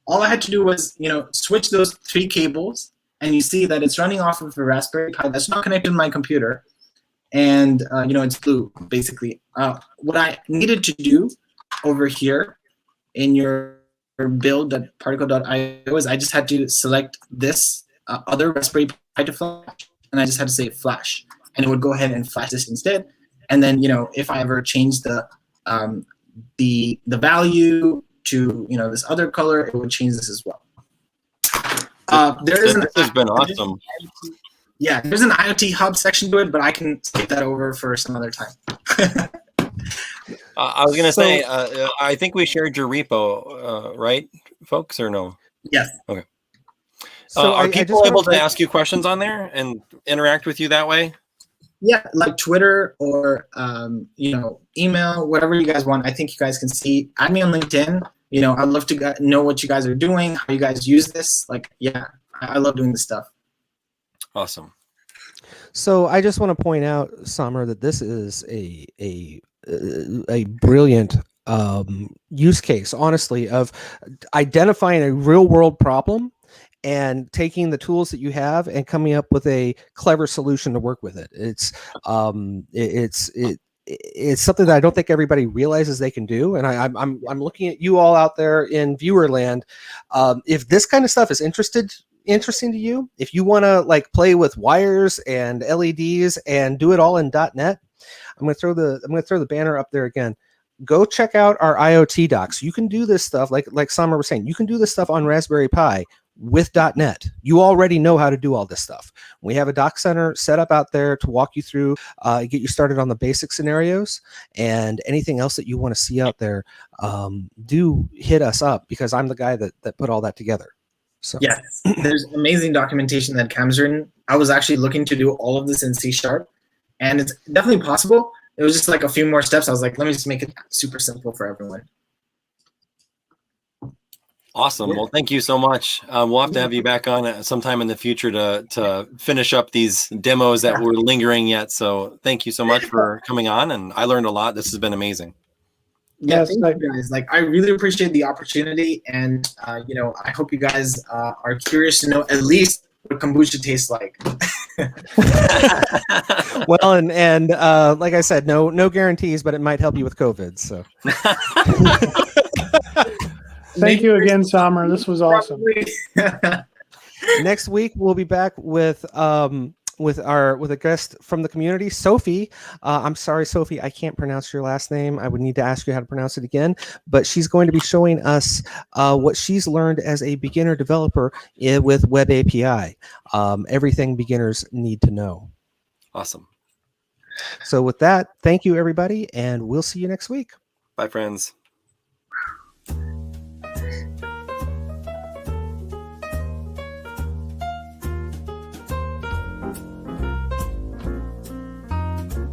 all I had to do was, switch those 3 cables, and you see that it's running off of a Raspberry Pi that's not connected to my computer, and it's blue basically. What I needed to do over here in your build.particle.io is I just had to select this other Raspberry Pi to flash, and I just had to say flash, and it would go ahead and flash this instead. And then if I ever change the value to this other color, it would change this as well. This has been awesome. Yeah, there's an IoT hub section to it, but I can skip that over for some other time. I was going to say, I think we shared your repo, right, folks, or no? Yes. Okay. So are I people just able wanna- to ask you questions on there and interact with you that way? Yeah, like Twitter or email, whatever you guys want. I think you guys can see. Add me on LinkedIn. I'd love to know what you guys are doing, how you guys use this. Like, yeah, I love doing this stuff. Awesome. So I just want to point out, Samer, that this is a brilliant use case, honestly, of identifying a real world problem and taking the tools that you have and coming up with a clever solution to work with it. It's something that I don't think everybody realizes they can do. And I'm looking at you all out there in viewer land. If this kind of stuff is interesting to you, if you want to like play with wires and LEDs and do it all in .NET, I'm going to throw the banner up there again. Go check out our IoT docs. You can do this stuff like Samer was saying. You can do this stuff on Raspberry Pi with .NET. You already know how to do all this stuff. We have a doc center set up out there to walk you through, get you started on the basic scenarios, and anything else that you want to see out there. Do hit us up, because I'm the guy that put all that together. So yes, there's amazing documentation that Cam's written. I was actually looking to do all of this in C#, and it's definitely possible. It was just like a few more steps. I was like, let me just make it super simple for everyone. Awesome. Well, thank you so much. We'll have to have you back on sometime in the future to finish up these demos that were lingering yet. So thank you so much for coming on, and I learned a lot. This has been amazing. Yeah, Yes, thank you guys. Like, I really appreciate the opportunity, and I hope you guys are curious to know at least what kombucha tastes like. well, and like I said, no guarantees, but it might help you with COVID. So Thank you again, Samer. This was awesome. next week we'll be back with a guest from the community, Sophie. I'm sorry, Sophie, I can't pronounce your last name. I would need to ask you how to pronounce it again, but she's going to be showing us what she's learned as a beginner developer with Web API. Everything beginners need to know. Awesome. So with that, thank you, everybody, and we'll see you next week. Bye, friends.